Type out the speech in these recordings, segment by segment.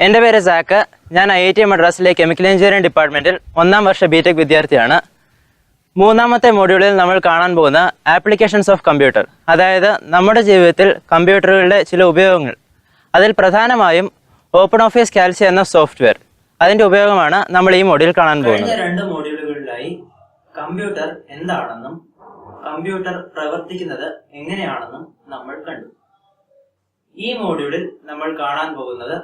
എൻ്റെ പേര് സാക്ക്. ഞാൻ IIT മദ്രാസിലെ കെമിക്കൽ എഞ്ചിനീയറിംഗ് ഡിപ്പാർട്ട്മെൻറ്റിൽ 1ാം വർഷ BTech വിദ്യാർത്ഥിയാണ്. 3ാമത്തെ മൊഡ്യൂളിൽ നമ്മൾ കാണാൻ പോകുന്ന ആപ്ലിക്കേഷൻസ് ഓഫ് കമ്പ്യൂട്ടർ, അതായത് നമ്മുടെ ജീവിതത്തിൽ കമ്പ്യൂട്ടറുകളുടെ ചില ഉപയോഗങ്ങൾ. അതിൽ പ്രധാനമായും ഓപ്പൺ ഓഫീസ് കാൽസി എന്ന സോഫ്റ്റ്വെയർ, അതിൻ്റെ ഉപയോഗമാണ് നമ്മൾ ഈ മൊഡ്യൂൾ കാണാൻ പോകുന്നത്. കഴിഞ്ഞ 2 മൊഡ്യൂളുകളിലായി കമ്പ്യൂട്ടർ എന്താണെന്നും കമ്പ്യൂട്ടർ പ്രവർത്തിക്കുന്നത് എങ്ങനെയാണെന്നും നമ്മൾ കണ്ടു. ഈ മൊഡ്യൂളിൽ നമ്മൾ കാണാൻ പോകുന്നത്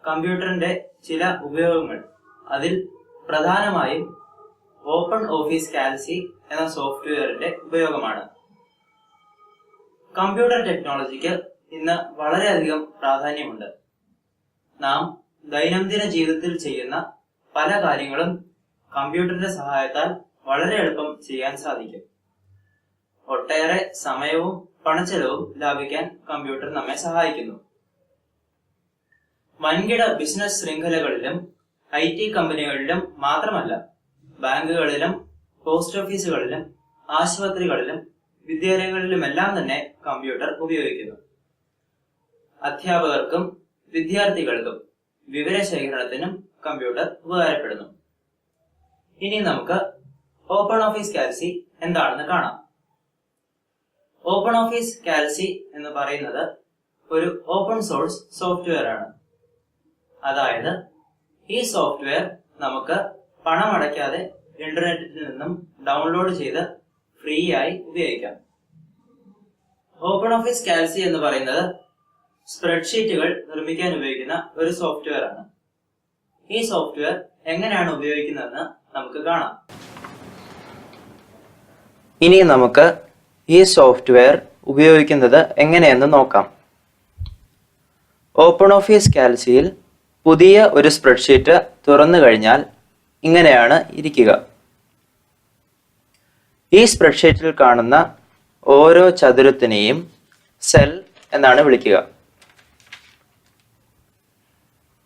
കമ്പ്യൂട്ടറിന്റെ ചില ഉപയോഗങ്ങൾ. അതിൽ പ്രധാനമായും ഓപ്പൺ ഓഫീസ് കാൽസി എന്ന സോഫ്റ്റ്വെയറിന്റെ ഉപയോഗമാണ്. കമ്പ്യൂട്ടർ ടെക്നോളജിക്ക് ഇന്ന് വളരെയധികം പ്രാധാന്യമുണ്ട്. നാം ദൈനംദിന ജീവിതത്തിൽ ചെയ്യുന്ന പല കാര്യങ്ങളും കമ്പ്യൂട്ടറിന്റെ സഹായത്താൽ വളരെ എളുപ്പം ചെയ്യാൻ സാധിക്കും. ഒട്ടേറെ സമയവും പണച്ചെലവും ലാഭിക്കാൻ കമ്പ്യൂട്ടർ നമ്മെ സഹായിക്കുന്നു. വൻകിട ബിസിനസ് ശൃംഖലകളിലും IT കമ്പനികളിലും മാത്രമല്ല, ബാങ്കുകളിലും പോസ്റ്റ് ഓഫീസുകളിലും ആശുപത്രികളിലും വിദ്യാലയങ്ങളിലുമെല്ലാം തന്നെ കമ്പ്യൂട്ടർ ഉപയോഗിക്കുന്നു. അധ്യാപകർക്കും വിദ്യാർത്ഥികൾക്കും വിവരശേഖരണത്തിനും കമ്പ്യൂട്ടർ ഉപകാരപ്പെടുന്നു. ഇനി നമുക്ക് ഓപ്പൺ ഓഫീസ് കാൽസി എന്താണെന്ന് കാണാം. ഓപ്പൺ ഓഫീസ് കാൽസി എന്ന് പറയുന്നത് ഒരു ഓപ്പൺ സോഴ്സ് സോഫ്റ്റ്വെയർ ആണ്. അതായത് ഈ സോഫ്റ്റ്വെയർ നമുക്ക് പണമടയ്ക്കാതെ ഇന്റർനെറ്റിൽ നിന്നും ഡൗൺലോഡ് ചെയ്ത് ഫ്രീ ആയി ഉപയോഗിക്കാം. ഓപ്പൺ ഓഫീസ് കാൽസി എന്ന് പറയുന്നത് സ്പ്രെഡ്ഷീറ്റുകൾ നിർമ്മിക്കാൻ ഉപയോഗിക്കുന്ന ഒരു സോഫ്റ്റ്വെയർ ആണ്. ഈ സോഫ്റ്റ്വെയർ എങ്ങനെയാണ് ഉപയോഗിക്കുന്നതെന്ന് നമുക്ക് കാണാം. ഇനി നമുക്ക് ഈ സോഫ്റ്റ്വെയർ ഉപയോഗിക്കുന്നത് എങ്ങനെയെന്ന് നോക്കാം. ഓപ്പൺ ഓഫീസ് കാൽസിയിൽ പുതിയ ഒരു സ്പ്രെഡ്ഷീറ്റ് തുറന്നു കഴിഞ്ഞാൽ ഇങ്ങനെയാണ് ഇരിക്കുക. ഈ സ്പ്രെഡ്ഷീറ്റിൽ കാണുന്ന ഓരോ ചതുരത്തിനെയും സെൽ എന്നാണ് വിളിക്കുക.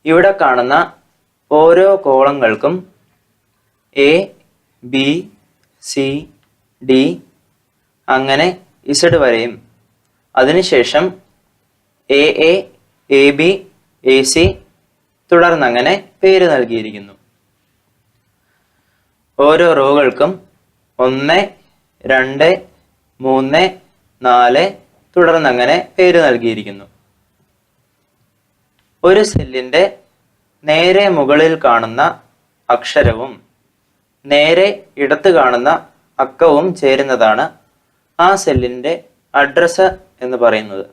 ഇവിടെ കാണുന്ന ഓരോ കോളങ്ങൾക്കും A, B, C, D അങ്ങനെ Z വരെയും, അതിനുശേഷം AA, AB, AC തുടർന്നങ്ങനെ പേര് നൽകിയിരിക്കുന്നു. ഓരോ റോകൾക്കും 1, 2, 3, 4 തുടർന്നങ്ങനെ പേര് നൽകിയിരിക്കുന്നു. ഒരു സെല്ലിന്റെ നേരെ മുകളിൽ കാണുന്ന അക്ഷരവും നേരെ ഇടത്ത് കാണുന്ന അക്കവും ചേരുന്നതാണ് ആ സെല്ലിന്റെ അഡ്രസ് എന്ന് പറയുന്നത്.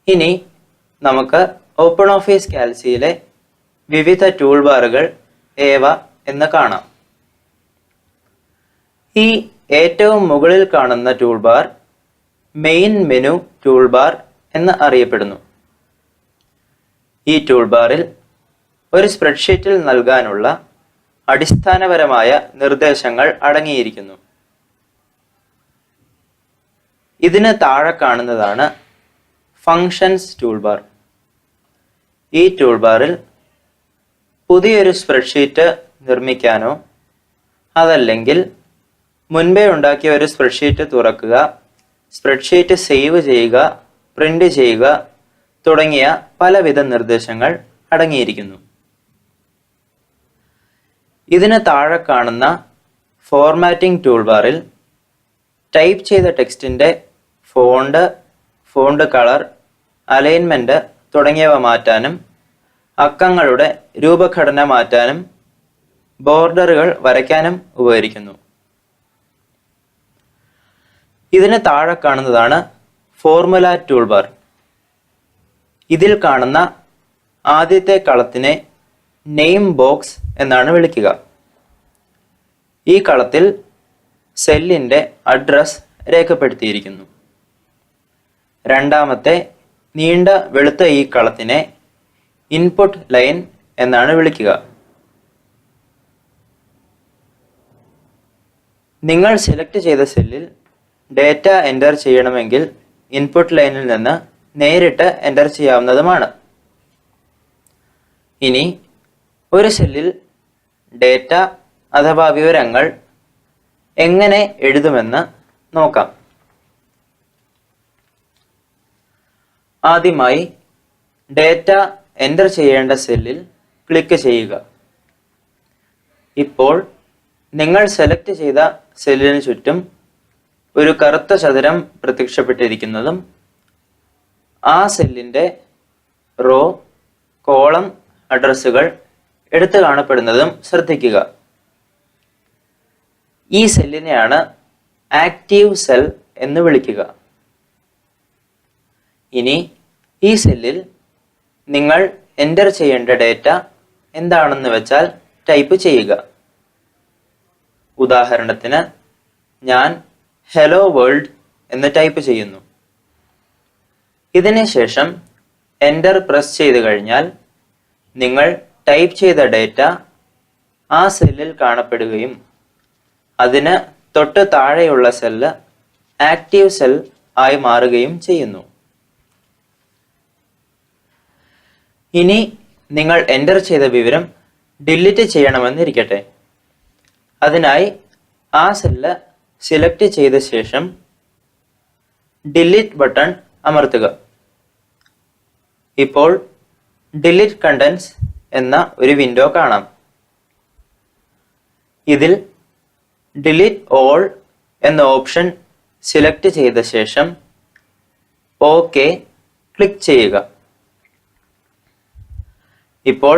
ഇനി നമുക്ക് ഓപ്പൺ ഓഫീസ് കാൽസിയിലെ വിവിധ ടൂൾ ബാറുകൾ ഏവ എന്ന് കാണാം. ഈ ഏറ്റവും മുകളിൽ കാണുന്ന tool bar main menu tool bar എന്ന് അറിയപ്പെടുന്നു. ഈ ടൂൾ ബാറിൽ ഒരു സ്പ്രെഡ്ഷീറ്റിൽ നൽകാനുള്ള അടിസ്ഥാനപരമായ നിർദ്ദേശങ്ങൾ അടങ്ങിയിരിക്കുന്നു. ഇതിന് താഴെ കാണുന്നതാണ് ഫങ്ഷൻസ് ടൂൾ ബാർ. ഈ ടൂൾ ബാറിൽ പുതിയൊരു സ്പ്രെഡ്ഷീറ്റ് നിർമ്മിക്കാനോ അതല്ലെങ്കിൽ മുൻപേ ഉണ്ടാക്കിയ ഒരു സ്പ്രെഡ്ഷീറ്റ് തുറക്കുക, സ്പ്രെഡ്ഷീറ്റ് സേവ് ചെയ്യുക, പ്രിന്റ് ചെയ്യുക തുടങ്ങിയ പലവിധ നിർദ്ദേശങ്ങൾ അടങ്ങിയിരിക്കുന്നു. ഇതിന് താഴെ കാണുന്ന ഫോർമാറ്റിംഗ് ടൂൾ ബാറിൽ ടൈപ്പ് ചെയ്ത ടെക്സ്റ്റിന്റെ ഫോണ്ട് കളർ, അലൈൻമെന്റ് തുടങ്ങിയവ മാറ്റാനും അക്കങ്ങളുടെ രൂപഘടന മാറ്റാനും ബോർഡറുകൾ വരയ്ക്കാനും ഉപകരിക്കുന്നു. ഇതിന് താഴെ കാണുന്നതാണ് ഫോർമുല ടൂൾ ബാർ. ഇതിൽ കാണുന്ന ആദ്യത്തെ കളത്തിനെ നെയിം ബോക്സ് എന്നാണ് വിളിക്കുക. ഈ കളത്തിൽ സെല്ലിന്റെ അഡ്രസ് രേഖപ്പെടുത്തിയിരിക്കുന്നു. രണ്ടാമത്തെ നീണ്ട വെളുത്ത ഈ കളത്തിനെ ഇൻപുട്ട് ലൈൻ എന്നാണ് വിളിക്കുക. നിങ്ങൾ സെലക്ട് ചെയ്ത സെല്ലിൽ ഡേറ്റ എൻ്റർ ചെയ്യണമെങ്കിൽ ഇൻപുട്ട് ലൈനിൽ നിന്ന് നേരിട്ട് എൻ്റർ ചെയ്യാവുന്നതുമാണ്. ഇനി ഒരു സെല്ലിൽ ഡേറ്റ അഥവാ വിവരങ്ങൾ എങ്ങനെ എഴുതുമെന്ന് നോക്കാം. ആദ്യമായി ഡേറ്റ എൻ്റർ ചെയ്യേണ്ട സെല്ലിൽ ക്ലിക്ക് ചെയ്യുക. ഇപ്പോൾ നിങ്ങൾ സെലക്ട് ചെയ്ത സെല്ലിന് ചുറ്റും ഒരു കറുത്ത ചതുരം പ്രത്യക്ഷപ്പെട്ടിരിക്കുന്നതും ആ സെല്ലിൻ്റെ റോ, കോളം അഡ്രസ്സുകൾ എടുത്തു കാണപ്പെടുന്നതും ശ്രദ്ധിക്കുക. ഈ സെല്ലിനെയാണ് ആക്റ്റീവ് സെൽ എന്ന് വിളിക്കുക. ഇനി ഈ സെല്ലിൽ നിങ്ങൾ എൻ്റർ ചെയ്യേണ്ട ഡേറ്റ എന്താണെന്ന് വെച്ചാൽ ടൈപ്പ് ചെയ്യുക. ഉദാഹരണത്തിന് ഞാൻ ഹലോ വേൾഡ് എന്ന് ടൈപ്പ് ചെയ്യുന്നു. ഇതിന് ശേഷം എൻ്റർ പ്രസ് ചെയ്ത് കഴിഞ്ഞാൽ നിങ്ങൾ ടൈപ്പ് ചെയ്ത ഡേറ്റ ആ സെല്ലിൽ കാണപ്പെടുകയും അതിന് തൊട്ട് താഴെയുള്ള സെല്ല് ആക്റ്റീവ് സെൽ ആയി മാറുകയും ചെയ്യുന്നു. ഇനി നിങ്ങൾ എൻ്റർ ചെയ്ത വിവരം ഡിലീറ്റ് ചെയ്യണമെന്നിരിക്കട്ടെ. അതിനായി ആ സെല്ല് സെലക്ട് ചെയ്ത ശേഷം ഡിലീറ്റ് ബട്ടൺ അമർത്തുക. ഇപ്പോൾ ഡിലീറ്റ് കണ്ടൻസ് എന്ന ഒരു വിൻഡോ കാണാം. ഇതിൽ ഡിലീറ്റ് ഓൾ എന്ന ഓപ്ഷൻ സെലക്ട് ചെയ്ത ശേഷം ഓക്കെ ക്ലിക്ക് ചെയ്യുക. ഇപ്പോൾ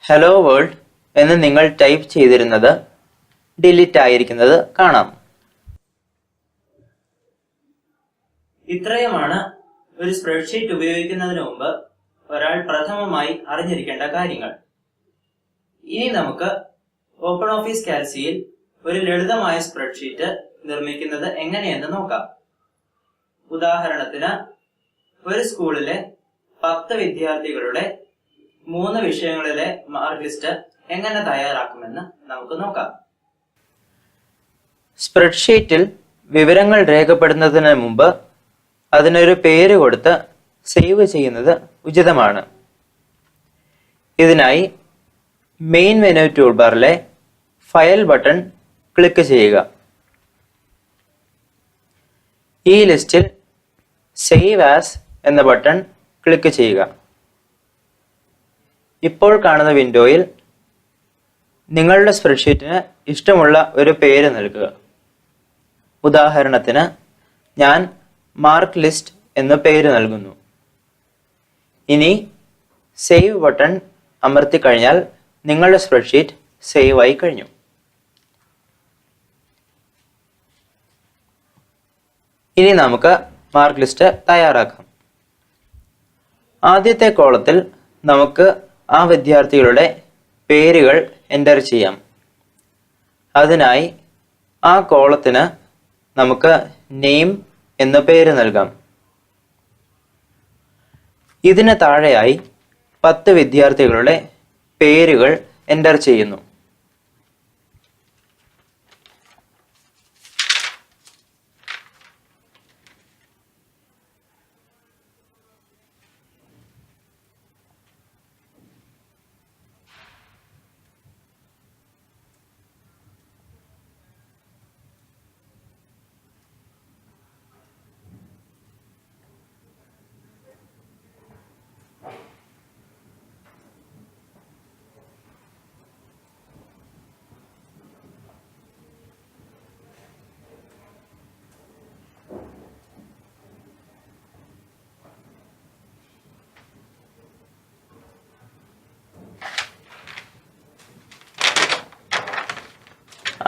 ഹലോ വേൾഡ് എന്ന് നിങ്ങൾ ടൈപ്പ് ചെയ്തിരുന്നത് ഡിലീറ്റ് ആയിരിക്കുന്നത് കാണാം. ഇത്രയുമാണ് ഒരു സ്പ്രെഡ്ഷീറ്റ് ഉപയോഗിക്കുന്നതിന് മുമ്പ് ഒരാൾ പ്രഥമമായി അറിഞ്ഞിരിക്കേണ്ട കാര്യങ്ങൾ. ഇനി നമുക്ക് ഓപ്പൺ ഓഫീസ് കാൽസിയിൽ ഒരു ലളിതമായ സ്പ്രെഡ്ഷീറ്റ് നിർമ്മിക്കുന്നത് എങ്ങനെയെന്ന് നോക്കാം. ഉദാഹരണത്തിന് ഒരു സ്കൂളിലെ 10 വിദ്യാർത്ഥികളുടെ 3 വിഷയങ്ങളിലെ മാർക്ക് ലിസ്റ്റ് എങ്ങനെ തയ്യാറാക്കുമെന്ന് നമുക്ക് നോക്കാം. സ്പ്രെഡ്ഷീറ്റിൽ വിവരങ്ങൾ രേഖപ്പെടുത്തുന്നതിന് മുമ്പ് അതിനൊരു പേര് കൊടുത്ത് സേവ് ചെയ്യുന്നത് ഉചിതമാണ്. ഇതിനായി മെയിൻ മെനു ടൂൾ ബാറിലെ ഫയൽ ബട്ടൺ ക്ലിക്ക് ചെയ്യുക. ഈ ലിസ്റ്റിൽ സേവ് ആസ് എന്ന ബട്ടൺ ക്ലിക്ക് ചെയ്യുക. ഇപ്പോൾ കാണുന്ന വിൻഡോയിൽ നിങ്ങളുടെ സ്പ്രെഡ്ഷീറ്റിന് ഇഷ്ടമുള്ള ഒരു പേര് നൽകുക. ഉദാഹരണത്തിന് ഞാൻ മാർക്ക് ലിസ്റ്റ് എന്ന പേര് നൽകുന്നു. ഇനി സേവ് ബട്ടൺ അമർത്തി കഴിഞ്ഞാൽ നിങ്ങളുടെ സ്പ്രെഡ്ഷീറ്റ് സേവ് ആയി കഴിഞ്ഞു. ഇനി നമുക്ക് മാർക്ക് ലിസ്റ്റ് തയ്യാറാക്കാം. ആദ്യത്തെ കോളത്തിൽ നമുക്ക് ആ വിദ്യാർത്ഥികളുടെ പേരുകൾ എൻ്റർ ചെയ്യാം. അതിനായി ആ കോളത്തിന് നമുക്ക് നെയിം എന്ന പേര് നൽകാം. ഇതിന് താഴെയായി 10 വിദ്യാർത്ഥികളുടെ പേരുകൾ എൻ്റർ ചെയ്യുന്നു.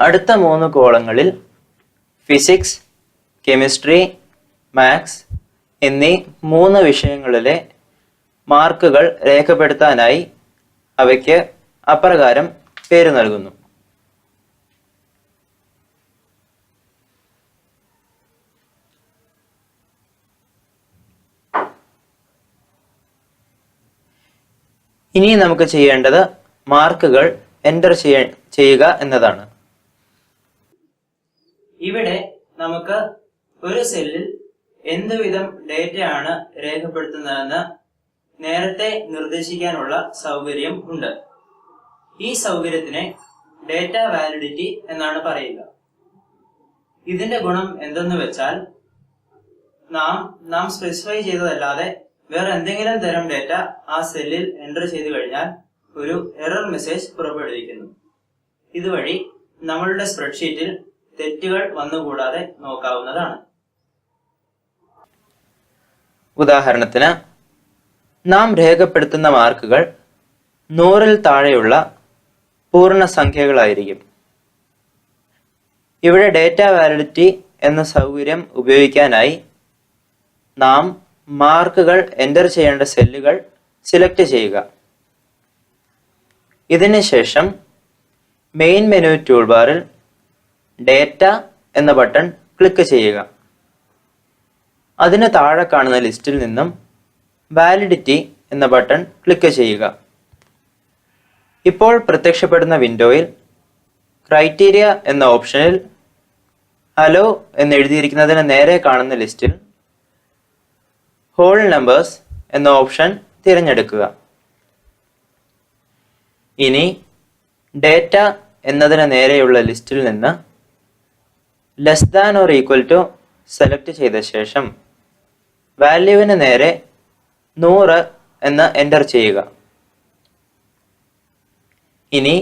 അടുത്ത 3 കോളങ്ങളിൽ ഫിസിക്സ്, കെമിസ്ട്രി, മാത്സ് എന്നീ 3 വിഷയങ്ങളിലെ മാർക്കുകൾ രേഖപ്പെടുത്താനായി അവയ്ക്ക് അപ്രകാരം പേര് നൽകുന്നു. ഇനി നമുക്ക് ചെയ്യേണ്ടത് മാർക്കുകൾ എൻ്റർ ചെയ്യുക എന്നതാണ്. ഇവിടെ നമുക്ക് ഒരു സെല്ലിൽ എന്തുവിധം ഡേറ്റയാണ് രേഖപ്പെടുത്തുന്നതെന്ന് നേരത്തെ നിർദ്ദേശിക്കാനുള്ള സൗകര്യം ഉണ്ട്. ഈ സൗകര്യത്തിനെ ഡേറ്റ വാലിഡിറ്റി എന്നാണ് പറയുക. ഇതിന്റെ ഗുണം എന്തെന്ന് വെച്ചാൽ നാം സ്പെസിഫൈ ചെയ്തതല്ലാതെ വേറെ എന്തെങ്കിലും തരം ഡേറ്റ ആ സെല്ലിൽ എൻ്റർ ചെയ്തു കഴിഞ്ഞാൽ ഒരു എറർ മെസ്സേജ് പുറപ്പെടുവിക്കുന്നു. ഇതുവഴി നമ്മളുടെ സ്പ്രെഡ്ഷീറ്റിൽ തെറ്റുകൾ വന്നുകൂടാതെ നോക്കാവുന്നതാണ്. ഉദാഹരണത്തിന്, നാം രേഖപ്പെടുത്തുന്ന മാർക്കുകൾ 100-ൽ താഴെയുള്ള പൂർണ്ണസംഖ്യകളായിരിക്കും. ഇവിടെ ഡേറ്റ വാലിഡിറ്റി എന്ന സൗകര്യം ഉപയോഗിക്കാനായി നാം മാർക്കുകൾ എൻ്റർ ചെയ്യേണ്ട സെല്ലുകൾ സിലക്ട് ചെയ്യുക. ഇതിന് ശേഷം മെയിൻ മെനു ടൂൾ ബാറിൽ ഡേറ്റ എന്ന ബട്ടൺ ക്ലിക്ക് ചെയ്യുക. അതിന് താഴെ കാണുന്ന ലിസ്റ്റിൽ നിന്നും വാലിഡിറ്റി എന്ന ബട്ടൺ ക്ലിക്ക് ചെയ്യുക. ഇപ്പോൾ പ്രത്യക്ഷപ്പെടുന്ന വിൻഡോയിൽ ക്രൈറ്റീരിയ എന്ന ഓപ്ഷനിൽ ഹലോ എന്ന് എഴുതിയിരിക്കുന്നതിന് നേരെ കാണുന്ന ലിസ്റ്റിൽ ഹോൾ നമ്പേഴ്സ് എന്ന ഓപ്ഷൻ തിരഞ്ഞെടുക്കുക. ഇനി ഡേറ്റ എന്നതിന് നേരെയുള്ള ലിസ്റ്റിൽ നിന്ന് less than or equal to select ചെയ്ത ശേഷം വാല്യൂവിന് നേരെ 100 എന്ന് എൻ്റർ ചെയ്യുക. ഇനി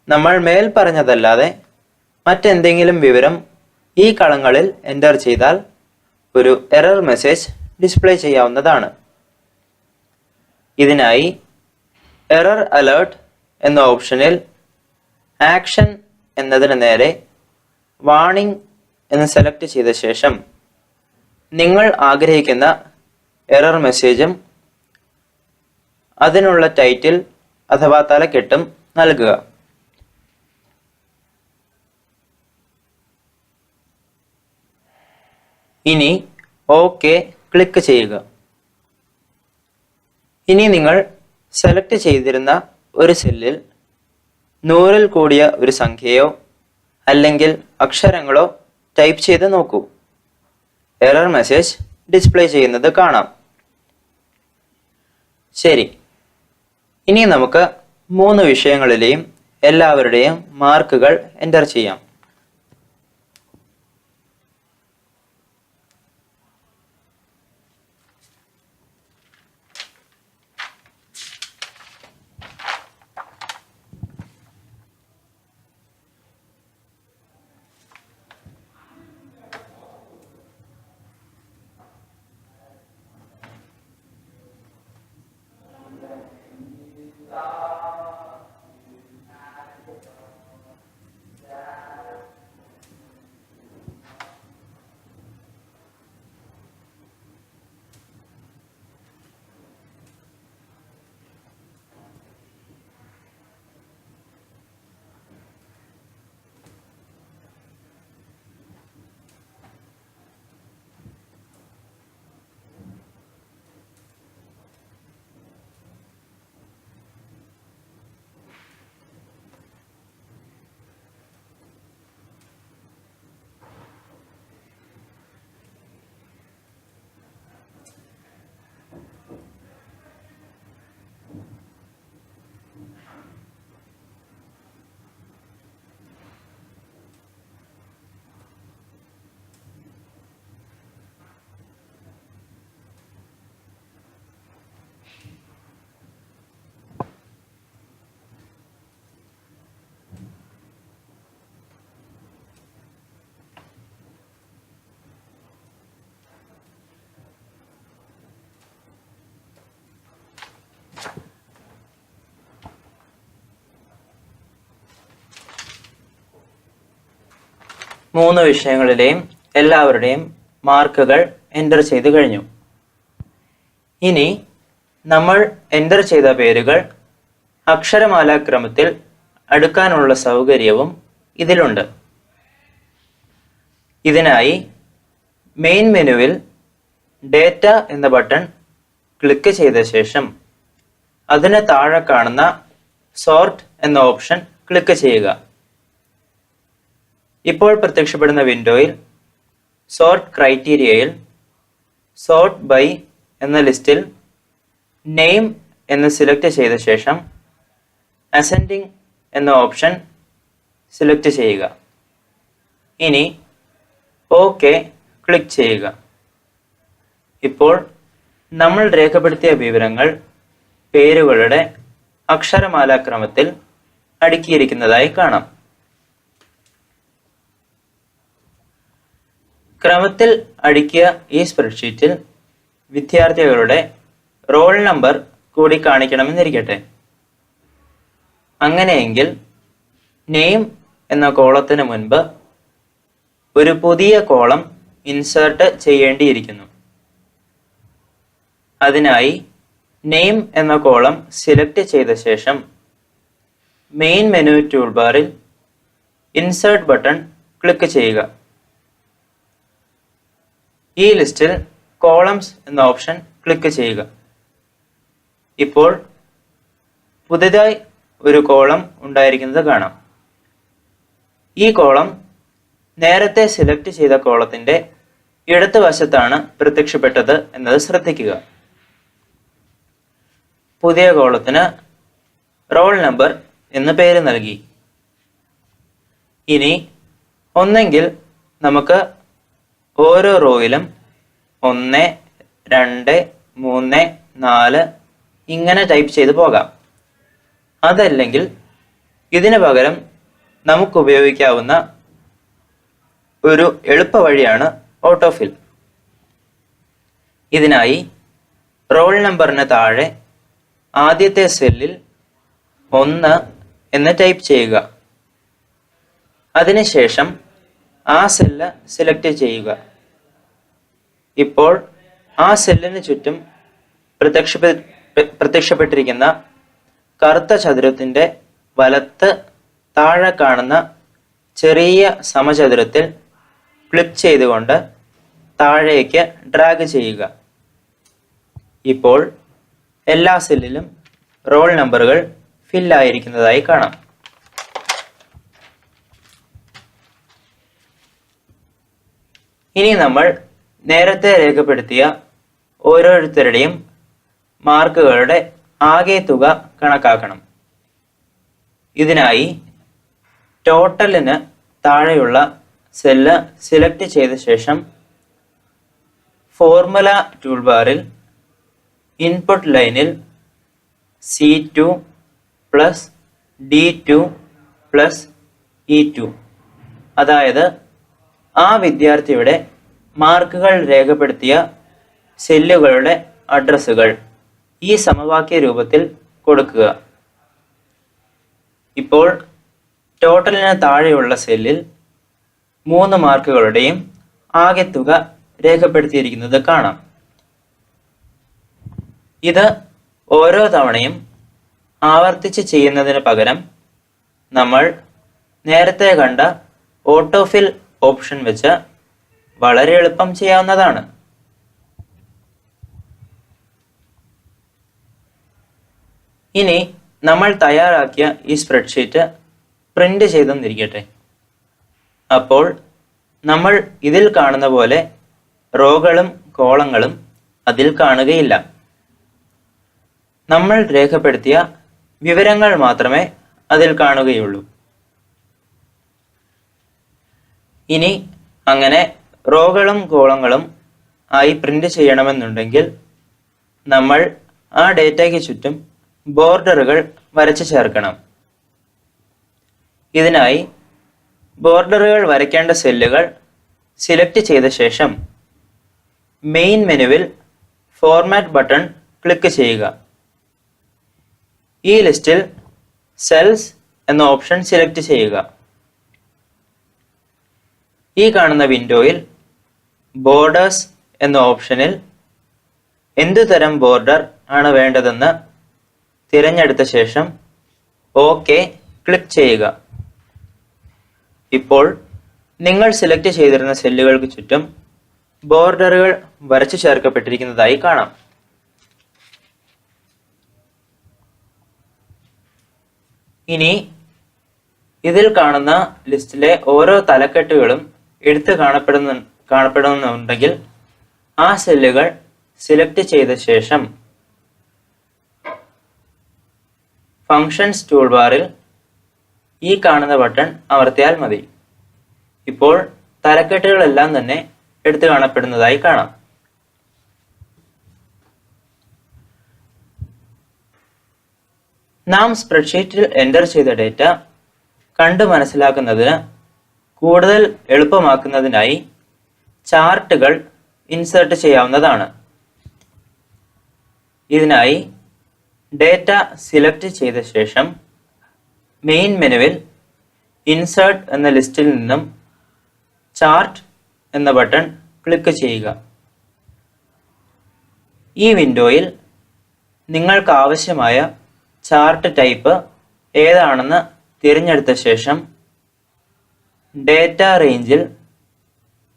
നമ്മൾ മേൽ പറഞ്ഞതല്ലാതെ മറ്റെന്തെങ്കിലും വിവരം ഈ കളങ്ങളിൽ എൻ്റർ ചെയ്താൽ ഒരു എറർ മെസ്സേജ് ഡിസ്പ്ലേ ചെയ്യാവുന്നതാണ്. ഇതിനായി എറർ അലേർട്ട് എന്ന ഓപ്ഷനിൽ ആക്ഷൻ എന്നതിന് നേരെ വാർണിംഗ് എന്ന് സെലക്ട് ചെയ്ത ശേഷം നിങ്ങൾ ആഗ്രഹിക്കുന്ന എറർ മെസ്സേജും അതിനുള്ള ടൈറ്റിൽ അഥവാ തലക്കെട്ടും നൽകുക. ഇനി ഓക്കെ ക്ലിക്ക് ചെയ്യുക. ഇനി നിങ്ങൾ സെലക്ട് ചെയ്തിരുന്ന ഒരു സെല്ലിൽ 100-ൽ കൂടിയ ഒരു സംഖ്യയോ അല്ലെങ്കിൽ അക്ഷരങ്ങളോ ടൈപ്പ് ചെയ്ത് നോക്കൂ. എറർ മെസ്സേജ് ഡിസ്പ്ലേ ചെയ്യുന്നത് കാണാം. ശരി, ഇനി നമുക്ക് 3 വിഷയങ്ങളിലെയും എല്ലാവരുടെയും മാർക്കുകൾ എൻ്റർ ചെയ്യാം. മൂന്ന് വിഷയങ്ങളിലെയും എല്ലാവരുടെയും മാർക്കുകൾ എൻ്റർ ചെയ്ത് കഴിഞ്ഞു. ഇനി നമ്മൾ എൻ്റർ ചെയ്ത പേരുകൾ അക്ഷരമാലാക്രമത്തിൽ അടുക്കാനുള്ള സൗകര്യവും ഇതിലുണ്ട്. ഇതിനായി മെയിൻ മെനുവിൽ ഡേറ്റ എന്ന ബട്ടൺ ക്ലിക്ക് ചെയ്ത ശേഷം അതിന് താഴെ കാണുന്ന സോർട്ട് എന്ന ഓപ്ഷൻ ക്ലിക്ക് ചെയ്യുക. ഇപ്പോൾ പ്രത്യക്ഷപ്പെടുന്ന വിൻഡോയിൽ സോർട്ട് ക്രൈറ്റീരിയയിൽ സോർട്ട് ബൈ എന്ന ലിസ്റ്റിൽ നെയിം എന്ന് സിലക്ട് ചെയ്ത ശേഷം അസെൻഡിങ് എന്ന ഓപ്ഷൻ സിലക്ട് ചെയ്യുക. ഇനി ഓക്കെ ക്ലിക്ക് ചെയ്യുക. ഇപ്പോൾ നമ്മൾ രേഖപ്പെടുത്തിയ വിവരങ്ങൾ പേരുകളുടെ അക്ഷരമാലാക്രമത്തിൽ അടുക്കിയിരിക്കുന്നതായി കാണാം. ക്രമത്തിൽ അടുക്കിയ ഈ സ്പ്രെഡ്ഷീറ്റിൽ വിദ്യാർത്ഥികളുടെ റോൾ നമ്പർ കൂടി കാണിക്കണമെന്നിരിക്കട്ടെ. അങ്ങനെയെങ്കിൽ നെയിം എന്ന കോളത്തിന് മുൻപ് ഒരു പുതിയ കോളം ഇൻസേർട്ട് ചെയ്യേണ്ടിയിരിക്കുന്നു. അതിനായി നെയിം എന്ന കോളം സിലക്ട് ചെയ്ത ശേഷം മെയിൻ മെനു ടൂൾ ബാറിൽ ഇൻസേർട്ട് ബട്ടൺ ക്ലിക്ക് ചെയ്യുക. ഈ ലിസ്റ്റിൽ കോളംസ് എന്ന ഓപ്ഷൻ ക്ലിക്ക് ചെയ്യുക. ഇപ്പോൾ പുതിയതായി ഒരു കോളം ഉണ്ടായിരിക്കുന്നത് കാണാം. ഈ കോളം നേരത്തെ സിലക്ട് ചെയ്ത കോളത്തിന്റെ ഇടത് വശത്താണ് പ്രത്യക്ഷപ്പെട്ടത് എന്നത് ശ്രദ്ധിക്കുക. പുതിയ കോളത്തിന് റോൾ നമ്പർ എന്ന് പേര് നൽകി. ഇനി ഒന്നെങ്കിൽ നമുക്ക് ഓരോ റോയിലും 1, 2, 3, 4 ഇങ്ങനെ ടൈപ്പ് ചെയ്ത് പോകാം. അതല്ലെങ്കിൽ ഇതിനു പകരം നമുക്ക് ഉപയോഗിക്കാവുന്ന ഒരു എളുപ്പ വഴിയാണ് ഓട്ടോഫിൽ. ഇതിനായി റോൾ നമ്പറിന് താഴെ ആദ്യത്തെ സെല്ലിൽ 1 എന്ന് ടൈപ്പ് ചെയ്യുക. അതിനുശേഷം ആ സെല്ല് സെലക്ട് ചെയ്യുക. ഇപ്പോൾ ആ സെല്ലിന് ചുറ്റും പ്രത്യക്ഷപ്പെട്ടിരിക്കുന്ന കറുത്ത ചതുരത്തിന്റെ വലത്ത് താഴെ കാണുന്ന ചെറിയ സമചതുരത്തിൽ ക്ലിക്ക് ചെയ്തുകൊണ്ട് താഴേക്ക് ഡ്രാഗ് ചെയ്യുക. ഇപ്പോൾ എല്ലാ സെല്ലിലും റോൾ നമ്പറുകൾ ഫില്ലായിരിക്കുന്നതായി കാണാം. ഇനി നമ്മൾ നേരത്തെ രേഖപ്പെടുത്തിയ ഓരോരുത്തരുടെയും മാർക്കുകളുടെ ആകെ തുക കണക്കാക്കണം. ഇതിനായി ടോട്ടലിന് താഴെയുള്ള സെല്ല് സിലക്ട് ചെയ്ത ശേഷം ഫോർമുല ടൂൾ ബാറിൽ ഇൻപുട്ട് ലൈനിൽ C2 + D2 + E2, അതായത് ആ വിദ്യാർത്ഥിയുടെ മാർക്കുകൾ രേഖപ്പെടുത്തിയ സെല്ലുകളുടെ അഡ്രസ്സുകൾ ഈ സമവാക്യ രൂപത്തിൽ കൊടുക്കുക. ഇപ്പോൾ ടോട്ടലിന് താഴെയുള്ള സെല്ലിൽ 3 മാർക്കുകളുടെയും ആകെത്തുക രേഖപ്പെടുത്തിയിരിക്കുന്നത് കാണാം. ഇത് ഓരോ തവണയും ആവർത്തിച്ച് ചെയ്യുന്നതിന് പകരം നമ്മൾ നേരത്തെ കണ്ട ഓട്ടോഫിൽ ഓപ്ഷൻ വെച്ച് വളരെ എളുപ്പം ചെയ്യാവുന്നതാണ്. ഇനി നമ്മൾ തയ്യാറാക്കിയ ഈ സ്പ്രെഡ്ഷീറ്റ് പ്രിന്റ് ചെയ്തെന്നിരിക്കട്ടെ. അപ്പോൾ നമ്മൾ ഇതിൽ കാണുന്ന പോലെ റോകളും കോളങ്ങളും അതിൽ കാണുകയില്ല. നമ്മൾ രേഖപ്പെടുത്തിയ വിവരങ്ങൾ മാത്രമേ അതിൽ കാണുകയുള്ളൂ. ഇനി അങ്ങനെ റോകളും കോളങ്ങളും ആയി പ്രിന്റ് ചെയ്യണമെന്നുണ്ടെങ്കിൽ നമ്മൾ ആ ഡേറ്റയ്ക്ക് ചുറ്റും ബോർഡറുകൾ വരച്ചു ചേർക്കണം. ഇതിനായി ബോർഡറുകൾ വരയ്ക്കേണ്ട സെല്ലുകൾ സിലക്ട് ചെയ്ത ശേഷം മെയിൻ മെനുവിൽ ഫോർമാറ്റ് ബട്ടൺ ക്ലിക്ക് ചെയ്യുക. ഈ ലിസ്റ്റിൽ സെൽസ് എന്ന ഓപ്ഷൻ സിലക്ട് ചെയ്യുക. ഈ കാണുന്ന വിൻഡോയിൽ ബോർഡേഴ്സ് എന്ന ഓപ്ഷനിൽ എന്തു തരം ബോർഡർ ആണ് വേണ്ടതെന്ന് തിരഞ്ഞെടുത്ത ശേഷം ഓക്കെ ക്ലിക്ക് ചെയ്യുക. ഇപ്പോൾ നിങ്ങൾ സെലക്ട് ചെയ്തിരുന്ന സെല്ലുകൾക്ക് ചുറ്റും ബോർഡറുകൾ വരച്ചു ചേർക്കപ്പെട്ടിരിക്കുന്നതായി കാണാം. ഇനി ഇതിൽ കാണുന്ന ലിസ്റ്റിലെ ഓരോ തലക്കെട്ടുകളും എടുത്തു കാണപ്പെടുന്നുണ്ടെങ്കിൽ ആ സെല്ലുകൾ സിലക്ട് ചെയ്ത ശേഷം ഫങ്ഷൻസ് ടൂൾ ബാറിൽ ഈ കാണുന്ന ബട്ടൺ അമർത്തിയാൽ മതി. ഇപ്പോൾ തലക്കെട്ടുകളെല്ലാം തന്നെ എടുത്തു കാണപ്പെടുന്നതായി കാണാം. നാം സ്പ്രെഡ്ഷീറ്റിൽ എൻ്റർ ചെയ്ത ഡേറ്റ കണ്ടു മനസ്സിലാക്കുന്നതിന് കൂടുതൽ എളുപ്പമാക്കുന്നതിനായി ചാർട്ടുകൾ ഇൻസേർട്ട് ചെയ്യാവുന്നതാണ്. ഇതിനായി ഡേറ്റ സിലക്ട് ചെയ്ത ശേഷം മെയിൻ മെനുവിൽ ഇൻസേർട്ട് എന്ന ലിസ്റ്റിൽ നിന്നും ചാർട്ട് എന്ന ബട്ടൺ ക്ലിക്ക് ചെയ്യുക. ഈ വിൻഡോയിൽ നിങ്ങൾക്ക് ആവശ്യമായ ചാർട്ട് ടൈപ്പ് ഏതാണെന്ന് തിരഞ്ഞെടുത്ത ശേഷം ഡേറ്റ റേഞ്ചിൽ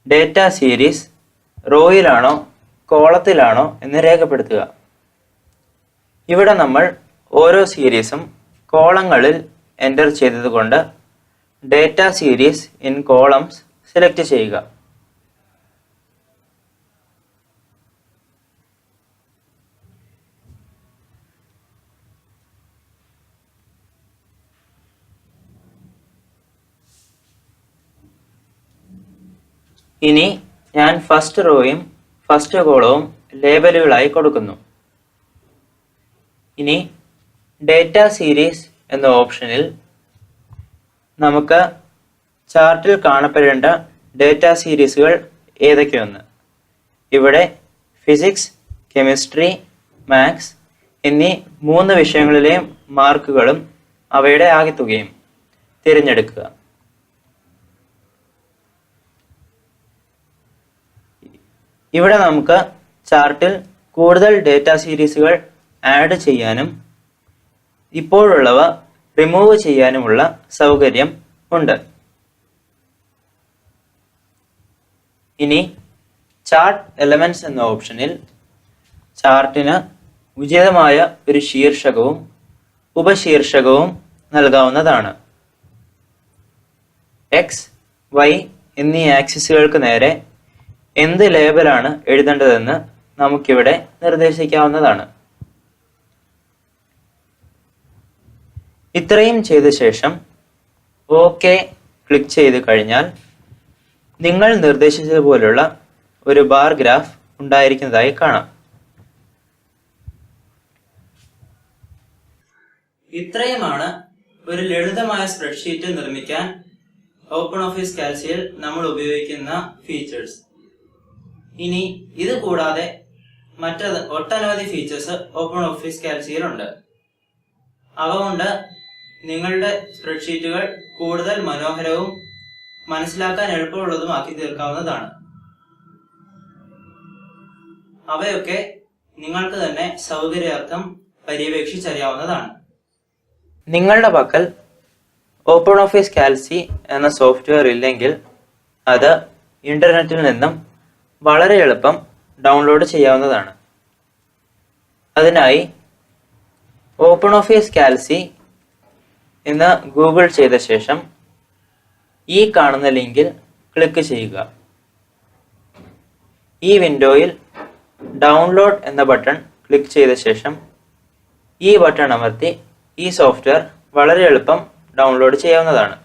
ഡേറ്റ സീരീസ് റോയിലാണോ കോളത്തിലാണോ എന്ന് രേഖപ്പെടുത്തുക. ഇവിടെ നമ്മൾ ഓരോ സീരീസും കോളങ്ങളിൽ എൻ്റർ ചെയ്തതുകൊണ്ട് data series in columns select ചെയ്യുക. ഇനി ഞാൻ ഫസ്റ്റ് റോയും ഫസ്റ്റ് കോളവും ലേബലുകളായി കൊടുക്കുന്നു. ഇനി ഡേറ്റ സീരീസ് എന്ന ഓപ്ഷനിൽ നമുക്ക് ചാർട്ടിൽ കാണപ്പെടേണ്ട ഡേറ്റ സീരീസുകൾ ഏതൊക്കെയൊന്ന്. ഇവിടെ ഫിസിക്സ്, കെമിസ്ട്രി, മാത്സ് എന്നീ 3 വിഷയങ്ങളിലെയും മാർക്കുകളും അവയുടെ ആകെത്തുകയും തിരഞ്ഞെടുക്കുക. ഇവിടെ നമുക്ക് ചാർട്ടിൽ കൂടുതൽ ഡേറ്റ സീരീസുകൾ ആഡ് ചെയ്യാനും ഇപ്പോഴുള്ളവ റിമൂവ് ചെയ്യാനുമുള്ള സൗകര്യം ഉണ്ട്. ഇനി ചാർട്ട് എലമെന്റ്സ് എന്ന ഓപ്ഷനിൽ ചാർട്ടിന് ഉചിതമായ ഒരു ശീർഷകവും ഉപശീർഷകവും നൽകാവുന്നതാണ്. എക്സ്, വൈ എന്നീ ആക്സിസുകൾക്ക് നേരെ എന്ത് ലേബലാണ് എഴുതേണ്ടതെന്ന് നമുക്കിവിടെ നിർദ്ദേശിക്കാവുന്നതാണ്. ഇത്രയും ചെയ്ത ശേഷം ഓക്കെ ക്ലിക്ക് ചെയ്ത് കഴിഞ്ഞാൽ നിങ്ങൾ നിർദ്ദേശിച്ചതുപോലുള്ള ഒരു ബാർ ഗ്രാഫ് ഉണ്ടായിരിക്കുന്നതായി കാണാം. ഇത്രയുമാണ് ഒരു ലളിതമായ സ്പ്രെഡ്ഷീറ്റ് നിർമ്മിക്കാൻ ഓപ്പൺ ഓഫീസ് കാൽസിയിൽ നമ്മൾ ഉപയോഗിക്കുന്ന ഫീച്ചേഴ്സ്. ഇനി ഇത് കൂടാതെ ഒട്ടനവധി ഫീച്ചേഴ്സ് ഓപ്പൺ ഓഫീസ് കാൽസിയിലുണ്ട്. അവ കൊണ്ട് നിങ്ങളുടെ സ്പ്രെഡ്ഷീറ്റുകൾ കൂടുതൽ മനോഹരവും മനസ്സിലാക്കാൻ എളുപ്പമുള്ളതുമാക്കി തീർക്കാവുന്നതാണ്. അവയൊക്കെ നിങ്ങൾക്ക് തന്നെ സൗകര്യാർത്ഥം പര്യവേക്ഷിച്ചറിയാവുന്നതാണ്. നിങ്ങളുടെ പക്കൽ ഓപ്പൺ ഓഫീസ് കാൽസി എന്ന സോഫ്റ്റ്വെയർ ഇല്ലെങ്കിൽ അത് ഇന്റർനെറ്റിൽ നിന്നും വളരെ എളുപ്പം ഡൗൺലോഡ് ചെയ്യാവുന്നതാണ്. അതിനായി ഓപ്പൺ ഓഫീസ് കാൽസി എന്ന് ഗൂഗിൾ ചെയ്ത ശേഷം ഈ കാണുന്ന ലിങ്കിൽ ക്ലിക്ക് ചെയ്യുക. ഈ വിൻഡോയിൽ ഡൗൺലോഡ് എന്ന ബട്ടൺ ക്ലിക്ക് ചെയ്ത ശേഷം ഈ ബട്ടൺ അമർത്തി ഈ സോഫ്റ്റ്വെയർ വളരെ എളുപ്പം ഡൗൺലോഡ് ചെയ്യാവുന്നതാണ്.